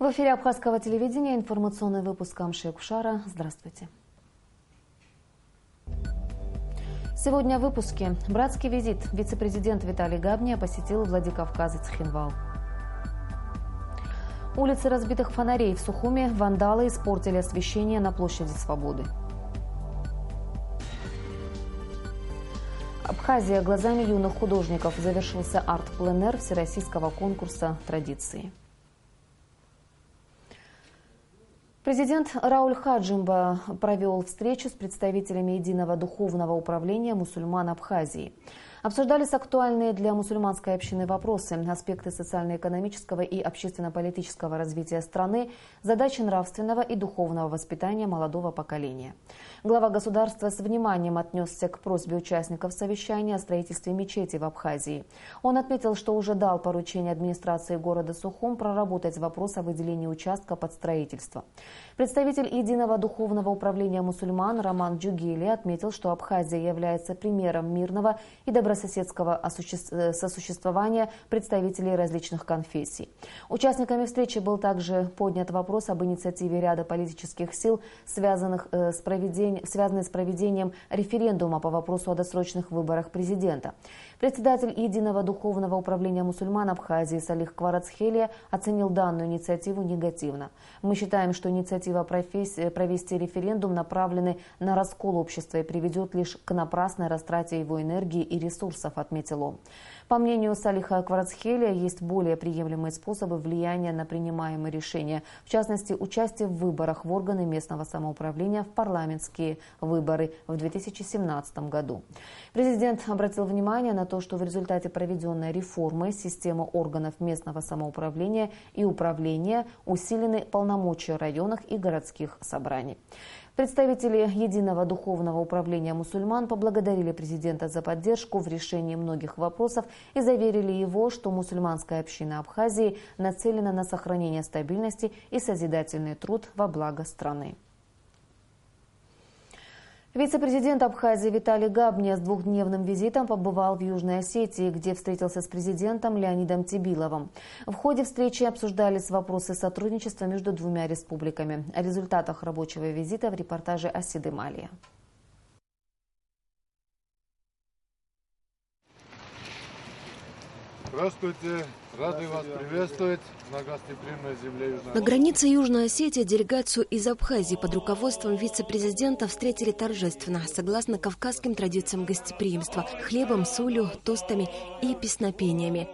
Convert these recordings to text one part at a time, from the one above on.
В эфире Абхазского телевидения информационный выпуск Амшек Кушара. Здравствуйте. Сегодня в выпуске. Братский визит. Вице-президент Виталий Габня посетил Владикавказ и Цхинвал. Улицы разбитых фонарей в Сухуме. Вандалы испортили освещение на площади Свободы. Абхазия глазами юных художников. Завершился арт-пленэр всероссийского конкурса «Традиции». Президент Рауль Хаджимба провел встречу с представителями Единого духовного управления мусульман Абхазии. Обсуждались актуальные для мусульманской общины вопросы, аспекты социально-экономического и общественно-политического развития страны, задачи нравственного и духовного воспитания молодого поколения. Глава государства с вниманием отнесся к просьбе участников совещания о строительстве мечети в Абхазии. Он отметил, что уже дал поручение администрации города Сухум проработать вопрос о выделении участка под строительство. Представитель Единого духовного управления мусульман Роман Джугели отметил, что Абхазия является примером мирного и добрососедского сосуществования представителей различных конфессий. Участниками встречи был также поднят вопрос об инициативе ряда политических сил, связанной с проведением референдума по вопросу о досрочных выборах президента. Председатель Единого духовного управления мусульман Абхазии Салих Кварацхелия оценил данную инициативу негативно. «Мы считаем, что инициатива провести референдум направлены на раскол общества и приведет лишь к напрасной растрате его энергии и ресурсов», отметил он. По мнению Салиха Кварацхелия, есть более приемлемые способы влияния на принимаемые решения, в частности, участие в выборах в органы местного самоуправления в парламентские выборы в 2017 году. Президент обратил внимание на то, что в результате проведенной реформы системы органов местного самоуправления и управления усилены полномочия районных и городских собраний. Представители Единого духовного управления мусульман поблагодарили президента за поддержку в решении многих вопросов и заверили его, что мусульманская община Абхазии нацелена на сохранение стабильности и созидательный труд во благо страны. Вице-президент Абхазии Виталий Габня с двухдневным визитом побывал в Южной Осетии, где встретился с президентом Леонидом Тибиловым. В ходе встречи обсуждались вопросы сотрудничества между двумя республиками. О результатах рабочего визита в репортаже Асиды Малия. Здравствуйте, рады вас приветствовать на гостеприимной земле Южной Осетии. На границе Южной Осетии делегацию из Абхазии под руководством вице-президента встретили торжественно, согласно кавказским традициям гостеприимства – хлебом, солью, тостами и песнопениями.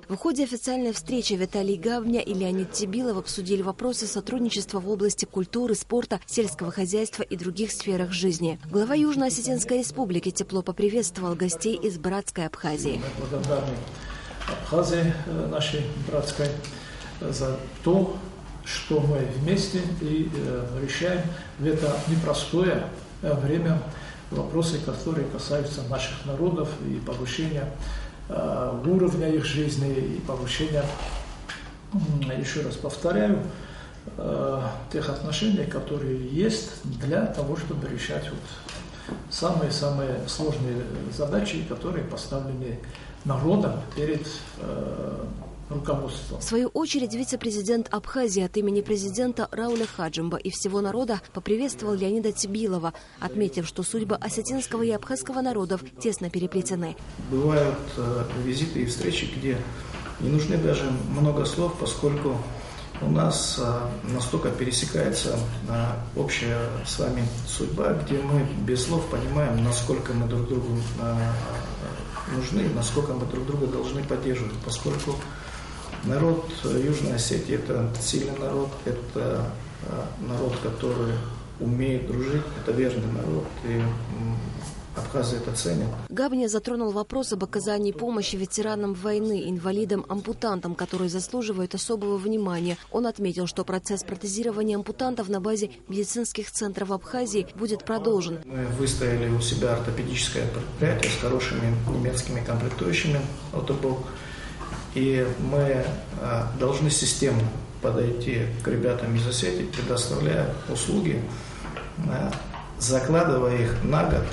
В ходе официальной встречи Виталий Габня и Леонид Тибилов обсудили вопросы сотрудничества в области культуры, спорта, сельского хозяйства и других сферах жизни. Глава Южно-Осетинской республики тепло поприветствовал гостей из братской Абхазии. Мы благодарны Абхазии, нашей братской, за то, что мы вместе и решаем в это непростое время вопросы, которые касаются наших народов и повышения уровня их жизни и повышения, еще раз повторяю, тех отношений, которые есть для того, чтобы решать самые-самые сложные задачи, которые поставлены народом перед руководством. В свою очередь, вице-президент Абхазии от имени президента Рауля Хаджимба и всего народа поприветствовал Леонида Тибилова, отметив, что судьбы осетинского и абхазского народов тесно переплетены. Бывают визиты и встречи, где не нужны даже много слов, поскольку у нас настолько пересекается общая с вами судьба, где мы без слов понимаем, насколько мы друг другу нужны, насколько мы друг друга должны поддерживать, поскольку народ Южной Осетии – это сильный народ, это народ, который умеет дружить, это верный народ, и Абхазия это ценит. Габня затронул вопрос об оказании помощи ветеранам войны, инвалидам, ампутантам, которые заслуживают особого внимания. Он отметил, что процесс протезирования ампутантов на базе медицинских центров Абхазии будет продолжен. Мы выставили у себя ортопедическое предприятие с хорошими немецкими комплектующими ОТБ. И мы должны системно подойти к ребятам из Осетии, предоставляя услуги, закладывая их на год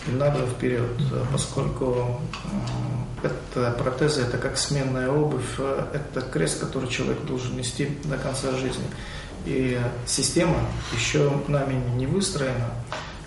надо вперед, поскольку протезы – это как сменная обувь, это крест, который человек должен нести до конца жизни. И система еще нами не выстроена,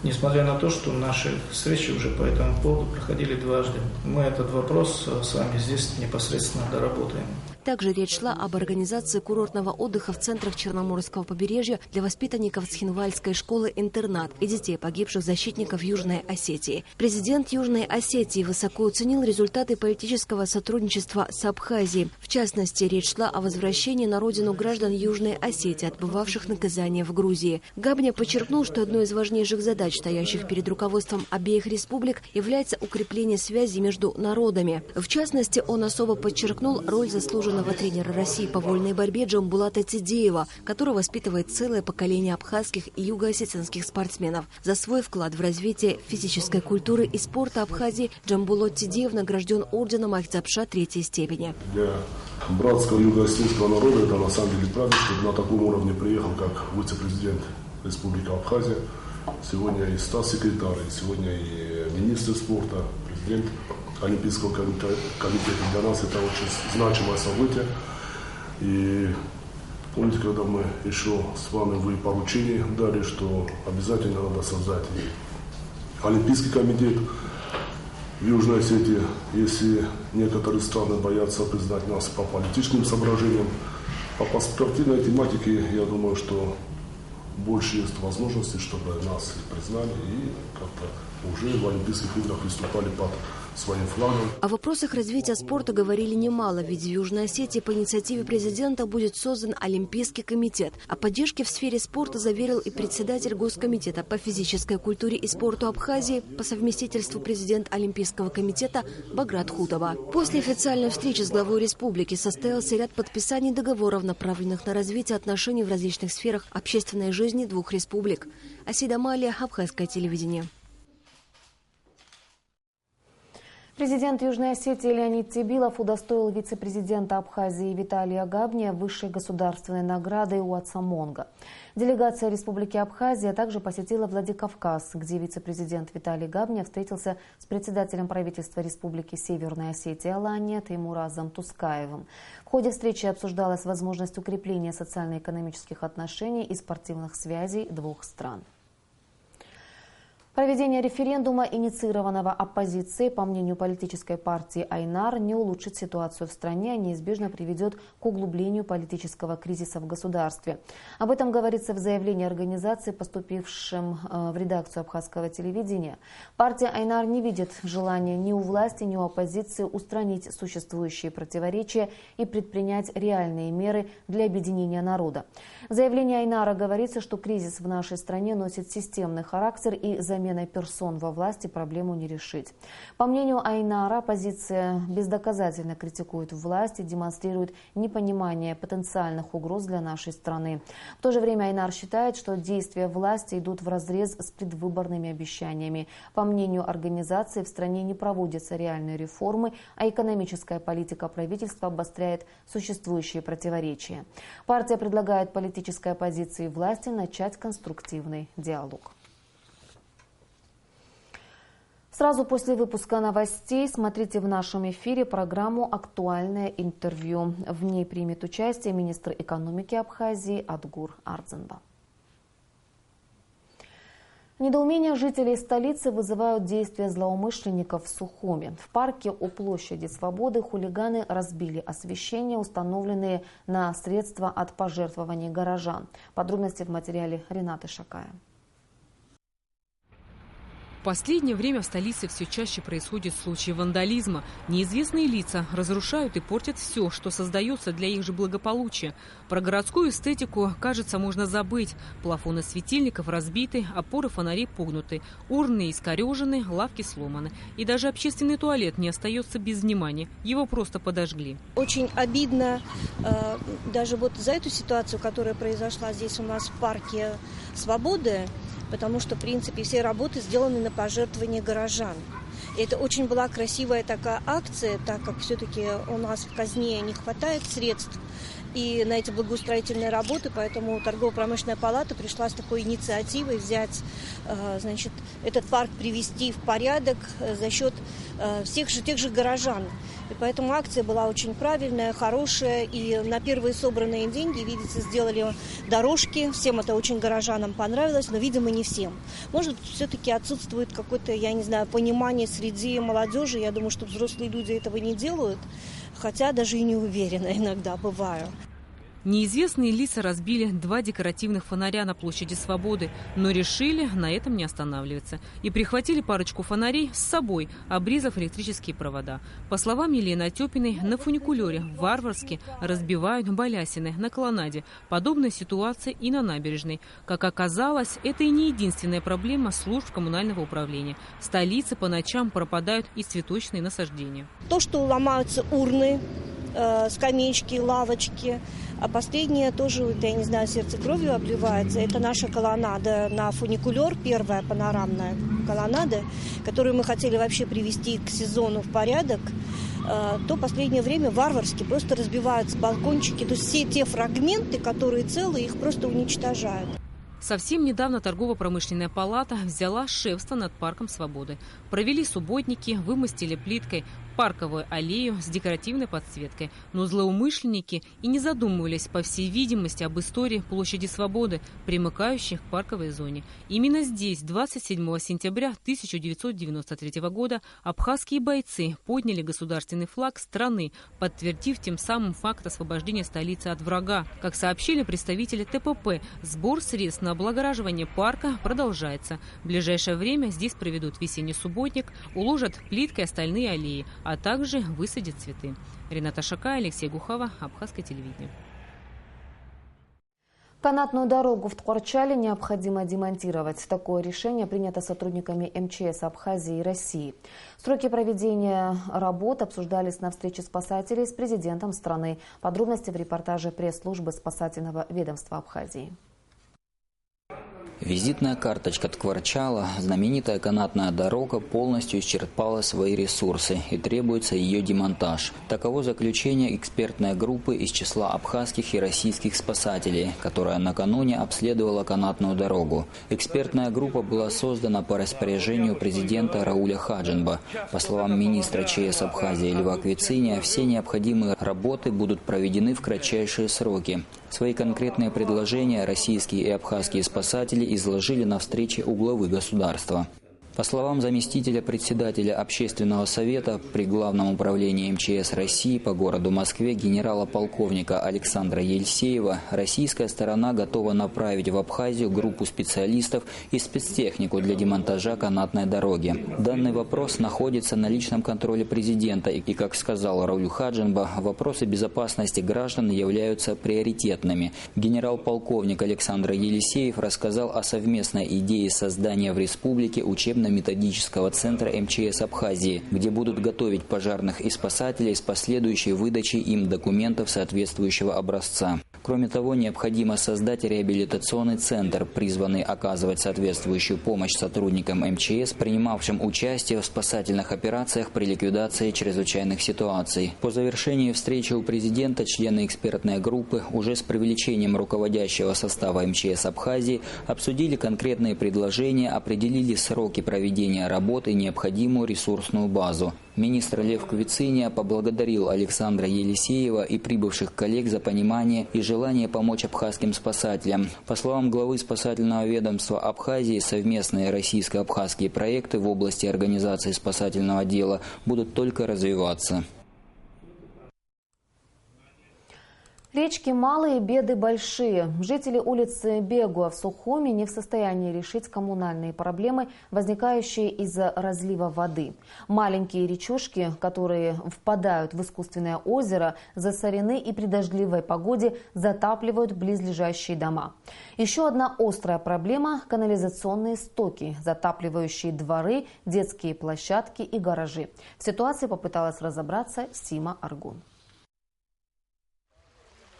несмотря на то, что наши встречи уже по этому поводу проходили дважды. Мы этот вопрос с вами здесь непосредственно доработаем. Также речь шла об организации курортного отдыха в центрах Черноморского побережья для воспитанников Цхинвальской школы-интернат и детей погибших защитников Южной Осетии. Президент Южной Осетии высоко оценил результаты политического сотрудничества с Абхазией. В частности, речь шла о возвращении на родину граждан Южной Осетии, отбывавших наказание в Грузии. Габня подчеркнул, что одной из важнейших задач, стоящих перед руководством обеих республик, является укрепление связи между народами. В частности, он особо подчеркнул роль заслуженного тренера России по вольной борьбе Джамбулата Тидеева, который воспитывает целое поколение абхазских и юго-осетинских спортсменов. За свой вклад в развитие физической культуры и спорта Абхазии Джамбулат Тидеев награжден орденом Ахтзапша 3-й степени. Для братского юго-осетинского народа это на самом деле праздник, что на таком уровне приехал, как вице-президент Республики Абхазия. Сегодня и статс-секретарь, и сегодня и министр спорта, президент Олимпийского комитета. Для нас это очень значимое событие. И помните, когда мы еще с вами вы поручение дали, что обязательно надо создать Олимпийский комитет в Южной Осетии, если некоторые страны боятся признать нас по политическим соображениям. А по спортивной тематике, я думаю, что больше есть возможностей, чтобы нас признали и как-то уже в Олимпийских играх выступали под своим флагом. О вопросах развития спорта говорили немало, ведь в Южной Осетии по инициативе президента будет создан Олимпийский комитет. О поддержке в сфере спорта заверил и председатель Госкомитета по физической культуре и спорту Абхазии, по совместительству президент Олимпийского комитета Баграт Хутова. После официальной встречи с главой республики состоялся ряд подписаний договоров, направленных на развитие отношений в различных сферах общественной жизни двух республик. Асида Малия, Абхазское телевидение. Президент Южной Осетии Леонид Тебилов удостоил вице-президента Абхазии Виталия Габня высшей государственной наградой Уатса Монга. Делегация Республики Абхазия также посетила Владикавказ, где вице-президент Виталий Габня встретился с председателем правительства Республики Северная Осетия Алания Теймуразом Тускаевым. В ходе встречи обсуждалась возможность укрепления социально-экономических отношений и спортивных связей двух стран. Проведение референдума, инициированного оппозицией, по мнению политической партии Айнар, не улучшит ситуацию в стране, а неизбежно приведет к углублению политического кризиса в государстве. Об этом говорится в заявлении организации, поступившем в редакцию абхазского телевидения. Партия Айнар не видит желания ни у власти, ни у оппозиции устранить существующие противоречия и предпринять реальные меры для объединения народа. В заявлении Айнара говорится, что кризис в нашей стране носит системный характер и заменой персон во власти проблему не решить. По мнению Айнара, оппозиция бездоказательно критикует власть и демонстрирует непонимание потенциальных угроз для нашей страны. В то же время Айнар считает, что действия власти идут вразрез с предвыборными обещаниями. По мнению организации, в стране не проводятся реальные реформы, а экономическая политика правительства обостряет существующие противоречия. Партия предлагает политической оппозиции и власти начать конструктивный диалог. Сразу после выпуска новостей смотрите в нашем эфире программу «Актуальное интервью». В ней примет участие министр экономики Абхазии Адгур Ардзенба. Недоумение жителей столицы вызывают действия злоумышленников в Сухуми. В парке у площади Свободы хулиганы разбили освещение, установленные на средства от пожертвований горожан. Подробности в материале Ренаты Шакая. В последнее время в столице все чаще происходят случаи вандализма. Неизвестные лица разрушают и портят все, что создается для их же благополучия. Про городскую эстетику, кажется, можно забыть. Плафоны светильников разбиты, опоры фонарей погнуты, урны искорежены, лавки сломаны. И даже общественный туалет не остается без внимания. Его просто подожгли. Очень обидно даже вот за эту ситуацию, которая произошла здесь у нас в парке Свободы, потому что, в принципе, все работы сделаны на пожертвования горожан. И это очень была красивая такая акция, так как все-таки у нас в казне не хватает средств. и на эти благоустроительные работы, поэтому торгово-промышленная палата пришла с такой инициативой взять, значит, этот парк привести в порядок за счет тех же горожан. И поэтому акция была очень правильная, хорошая, и на первые собранные деньги, видите, сделали дорожки, всем это очень горожанам понравилось, но, видимо, не всем. Может, все-таки отсутствует какое-то, я не знаю, понимание среди молодежи, я думаю, что взрослые люди этого не делают, хотя даже и не уверена иногда бываю. Неизвестные лица разбили 2 декоративных фонаря на площади Свободы, но решили на этом не останавливаться. И прихватили парочку фонарей с собой, обрезав электрические провода. По словам Елены Отепиной, на фуникулере варварски разбивают балясины на колоннаде. Подобная ситуация и на набережной. Как оказалось, это и не единственная проблема служб коммунального управления. В столице по ночам пропадают и цветочные насаждения. То, что ломаются урны, скамеечки, лавочки. А последнее тоже, я не знаю, сердце кровью обливается. Это наша колоннада на фуникулер, первая панорамная колоннада, которую мы хотели вообще привести к сезону в порядок. То в последнее время варварски просто разбиваются балкончики. То есть все те фрагменты, которые целые, их просто уничтожают. Совсем недавно торгово-промышленная палата взяла шефство над парком Свободы. Провели субботники, вымостили плиткой парковую аллею с декоративной подсветкой. Но злоумышленники и не задумывались, по всей видимости, об истории площади Свободы, примыкающих к парковой зоне. Именно здесь 27 сентября 1993 года абхазские бойцы подняли государственный флаг страны, подтвердив тем самым факт освобождения столицы от врага. Как сообщили представители ТПП, сбор средств на облагораживание парка продолжается. В ближайшее время здесь проведут весенний субботник, уложат плиткой остальные аллеи, а также высадят цветы. Рената Шакай, Алексей Гухава, Абхазское телевидение. Канатную дорогу в Ткварчале необходимо демонтировать. Такое решение принято сотрудниками МЧС Абхазии и России. Сроки проведения работ обсуждались на встрече спасателей с президентом страны. Подробности в репортаже пресс-службы спасательного ведомства Абхазии. Визитная карточка Ткварчала, знаменитая канатная дорога, полностью исчерпала свои ресурсы и требуется ее демонтаж. Таково заключение экспертной группы из числа абхазских и российских спасателей, которая накануне обследовала канатную дорогу. Экспертная группа была создана по распоряжению президента Рауля Хаджимба. По словам министра ЧС Абхазии Льва Квициния, все необходимые работы будут проведены в кратчайшие сроки. Свои конкретные предложения российские и абхазские спасатели изложили на встрече у главы государства. По словам заместителя председателя Общественного совета при Главном управлении МЧС России по городу Москве генерала-полковника Александра Елисеева, российская сторона готова направить в Абхазию группу специалистов и спецтехнику для демонтажа канатной дороги. Данный вопрос находится на личном контроле президента и, как сказал Рауль Хаджимба, вопросы безопасности граждан являются приоритетными. Генерал-полковник Александр Елисеев рассказал о совместной идее создания в республике учебно-методического центра МЧС Абхазии, где будут готовить пожарных и спасателей с последующей выдачей им документов соответствующего образца. Кроме того, необходимо создать реабилитационный центр, призванный оказывать соответствующую помощь сотрудникам МЧС, принимавшим участие в спасательных операциях при ликвидации чрезвычайных ситуаций. По завершении встречи у президента члены экспертной группы уже с привлечением руководящего состава МЧС Абхазии обсудили конкретные предложения, определили сроки проведения работы и необходимую ресурсную базу. Министр Лев Квициния поблагодарил Александра Елисеева и прибывших коллег за понимание и желание помочь абхазским спасателям. По словам главы спасательного ведомства Абхазии, совместные российско-абхазские проекты в области организации спасательного дела будут только развиваться. Речки малые, беды большие. Жители улицы Бегуа в Сухуми не в состоянии решить коммунальные проблемы, возникающие из-за разлива воды. Маленькие речушки, которые впадают в искусственное озеро, засорены и при дождливой погоде затапливают близлежащие дома. Еще одна острая проблема – канализационные стоки, затапливающие дворы, детские площадки и гаражи. В ситуации попыталась разобраться Сима Аргун.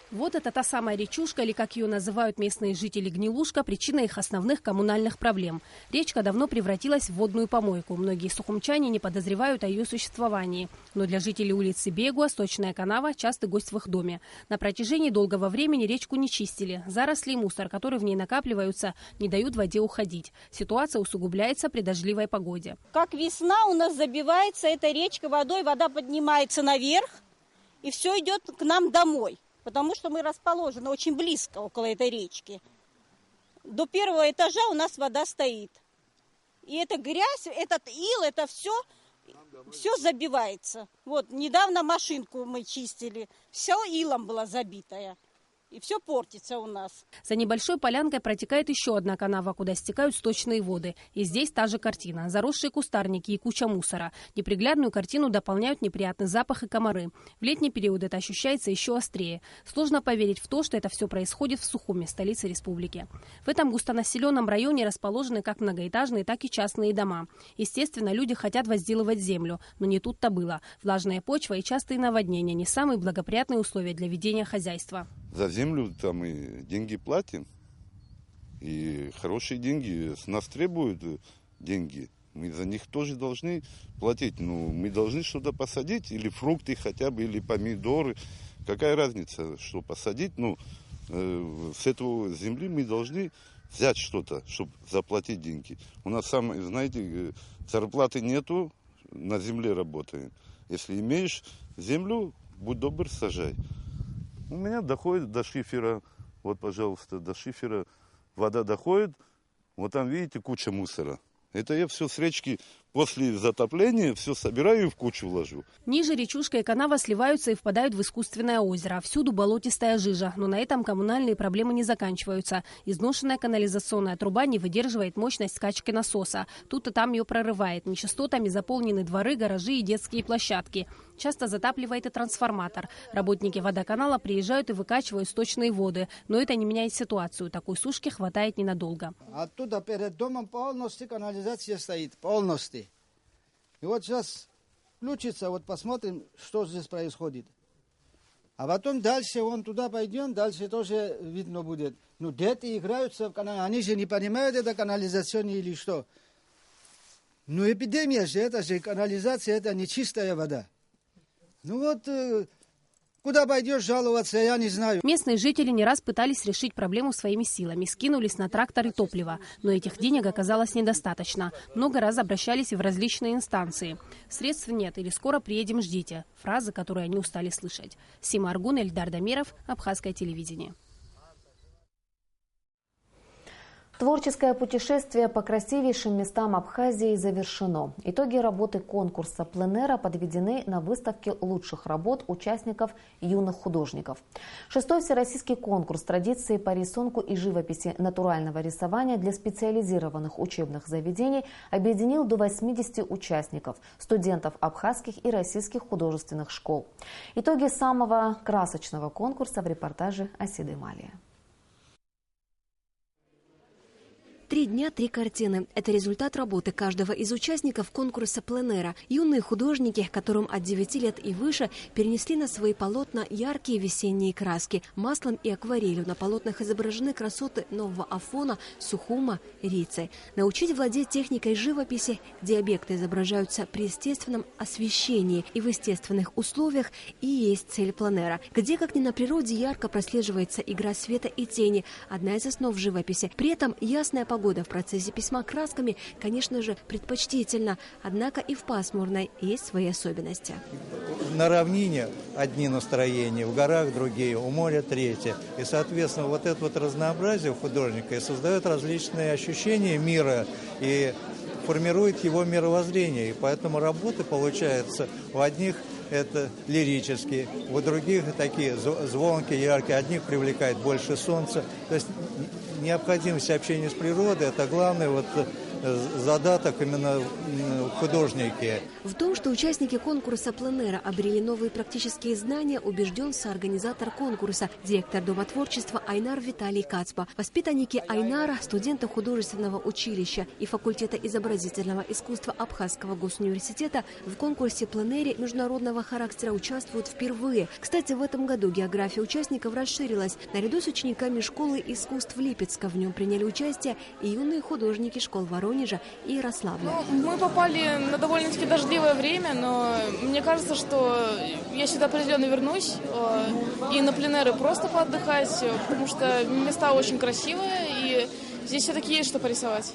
Вот это та самая речушка, или как ее называют местные жители Гнилушка, причина их основных коммунальных проблем. Речка давно превратилась в водную помойку. Многие сухумчане не подозревают о ее существовании. Но для жителей улицы Бегуа сточная канава – частый гость в их доме. На протяжении долгого времени речку не чистили. Заросли и мусор, которые в ней накапливаются, не дают воде уходить. Ситуация усугубляется при дождливой погоде. Как весна у нас забивается эта речка водой, вода поднимается наверх, и все идет к нам домой. Потому что мы расположены очень близко около этой речки. До первого этажа у нас вода стоит. И эта грязь, этот ил, это все забивается. Вот, недавно машинку мы чистили, все илом было забитое. И все портится у нас. За небольшой полянкой протекает еще одна канава, куда стекают сточные воды. И здесь та же картина. Заросшие кустарники и куча мусора. Неприглядную картину дополняют неприятный запах и комары. В летний период это ощущается еще острее. Сложно поверить в то, что это все происходит в Сухуме, столице республики. В этом густонаселенном районе расположены как многоэтажные, так и частные дома. Естественно, люди хотят возделывать землю, но не тут-то было. Влажная почва и частые наводнения – не самые благоприятные условия для ведения хозяйства. За землю там и деньги платим, и хорошие деньги, с нас требуют деньги. Мы за них тоже должны платить. Ну, мы должны что-то посадить, или фрукты хотя бы, или помидоры. Какая разница, что посадить? Ну, с этого земли мы должны взять что-то, чтобы заплатить деньги. У нас, знаете, зарплаты нету, на земле работаем. Если имеешь землю, будь добр, сажай. У меня доходит до шифера, вот, пожалуйста, до шифера вода доходит, вот там, видите, куча мусора. Это я все с речки после затопления все собираю и в кучу вложу. Ниже речушка и канава сливаются и впадают в искусственное озеро. Всюду болотистая жижа, но на этом коммунальные проблемы не заканчиваются. Изношенная канализационная труба не выдерживает мощность скачки насоса. Тут и там ее прорывает. Нечистотами заполнены дворы, гаражи и детские площадки. Часто затапливает и трансформатор. Работники водоканала приезжают и выкачивают сточные воды. Но это не меняет ситуацию. Такой сушки хватает ненадолго. Оттуда перед домом полностью канализация стоит. Полностью. И вот сейчас включится, вот посмотрим, что здесь происходит. А потом дальше, вон туда пойдем, дальше тоже видно будет. Ну, дети играются в канале, они же не понимают, это канализация или что. Ну, эпидемия же, это же канализация, это не чистая вода. Ну вот, куда пойдешь жаловаться, я не знаю. Местные жители не раз пытались решить проблему своими силами. Скинулись на трактор и топливо. Но этих денег оказалось недостаточно. Много раз обращались и в различные инстанции. Средств нет или скоро приедем, ждите. Фразы, которые они устали слышать. Сима Аргун, Эльдар Дамиров, Абхазское телевидение. Творческое путешествие по красивейшим местам Абхазии завершено. Итоги работы конкурса пленэра подведены на выставке лучших работ участников юных художников. 6-й всероссийский конкурс традиции по рисунку и живописи натурального рисования для специализированных учебных заведений объединил до 80 участников, студентов абхазских и российских художественных школ. Итоги самого красочного конкурса в репортаже Асиды Малия. 3 дня, 3 картины. Это результат работы каждого из участников конкурса пленэра. Юные художники, которым от 9 лет и выше, перенесли на свои полотна яркие весенние краски. Маслом и акварелью на полотнах изображены красоты Нового Афона, Сухума, Рицы. Научить владеть техникой живописи, где объекты изображаются при естественном освещении и в естественных условиях, и есть цель пленэра. Где, как ни на природе, ярко прослеживается игра света и тени, одна из основ живописи. При этом ясная погода в процессе письма красками, конечно же, предпочтительна, однако и в пасмурной есть свои особенности. На равнине одни настроения, в горах другие, у моря третьи. И, соответственно, вот это вот разнообразие у художника и создает различные ощущения мира и формирует его мировоззрение. И поэтому работы получаются у одних это лирические, у других такие звонкие, яркие, одних привлекает больше солнца. То есть необходимость общения с природой – это главный вот задаток именно художники. В том, что участники конкурса пленэра обрели новые практические знания, убежден соорганизатор конкурса, директор Дома творчества Айнар Виталий Кацба. Воспитанники Айнара, студенты художественного училища и факультета изобразительного искусства Абхазского госуниверситета в конкурсе пленэре международного характера участвуют впервые. Кстати, в этом году география участников расширилась. Наряду с учениками школы искусств Липецка в нем приняли участие и юные художники школ Воронежа и Ярославля. Мы попали на довольно-таки дождливое время, но мне кажется, что я сюда определенно вернусь и на пленэры просто поотдыхать, потому что места очень красивые и здесь все-таки есть что порисовать.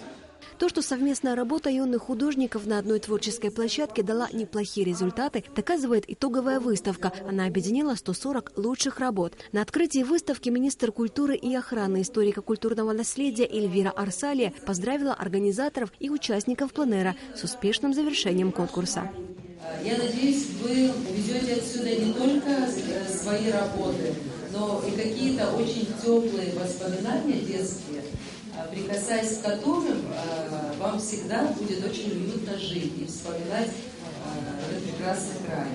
То, что совместная работа юных художников на одной творческой площадке дала неплохие результаты, доказывает итоговая выставка. Она объединила 140 лучших работ. На открытии выставки министр культуры и охраны историко-культурного наследия Эльвира Арсалия поздравила организаторов и участников пленэра с успешным завершением конкурса. Я надеюсь, вы увезете отсюда не только свои работы, но и какие-то очень теплые воспоминания детские, прикасаясь к которым вам всегда будет очень уютно жить и вспоминать этот прекрасный край.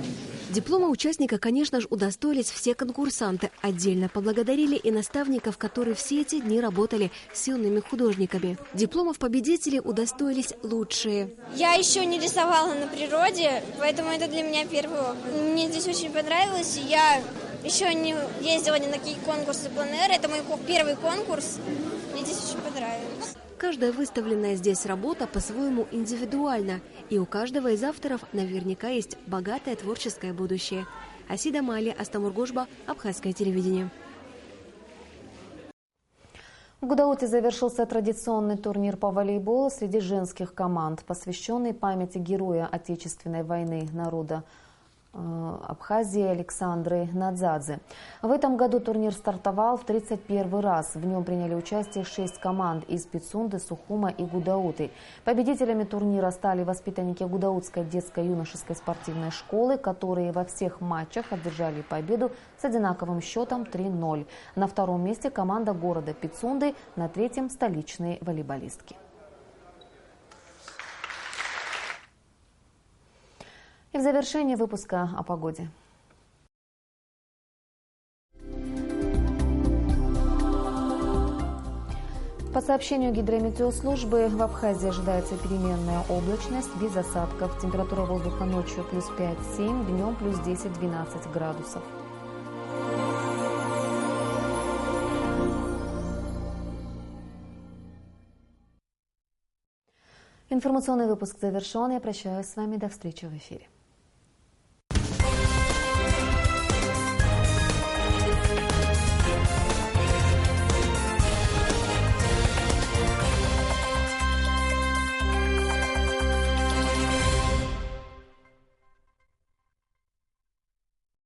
Диплома участника, конечно же, удостоились все конкурсанты. Отдельно поблагодарили и наставников, которые все эти дни работали с юными художниками. Дипломов победителей удостоились лучшие. Я еще не рисовала на природе, поэтому это для меня первый опыт. Мне здесь очень понравилось. Я еще не ездила ни на какие конкурсы пленэра. Это мой первый конкурс. Мне здесь очень понравилось. Каждая выставленная здесь работа по-своему индивидуальна. И у каждого из авторов наверняка есть богатое творческое будущее. Асида Мали, Астамургушба, Абхазское телевидение. В Гудауте завершился традиционный турнир по волейболу среди женских команд, посвященный памяти героя Отечественной войны народа Абхазии Александры Надзадзе. В этом году турнир стартовал в 31 раз. В нем приняли участие 6 команд из Пицунды, Сухума и Гудауты. Победителями турнира стали воспитанники Гудаутской детско-юношеской спортивной школы, которые во всех матчах одержали победу с одинаковым счетом 3-0. На втором месте команда города Пицунды, на третьем столичные волейболистки. И в завершении выпуска о погоде. По сообщению гидрометеослужбы, в Абхазии ожидается переменная облачность без осадков. Температура воздуха ночью плюс 5-7, днем плюс 10-12 градусов. Информационный выпуск завершен. Я прощаюсь с вами. До встречи в эфире.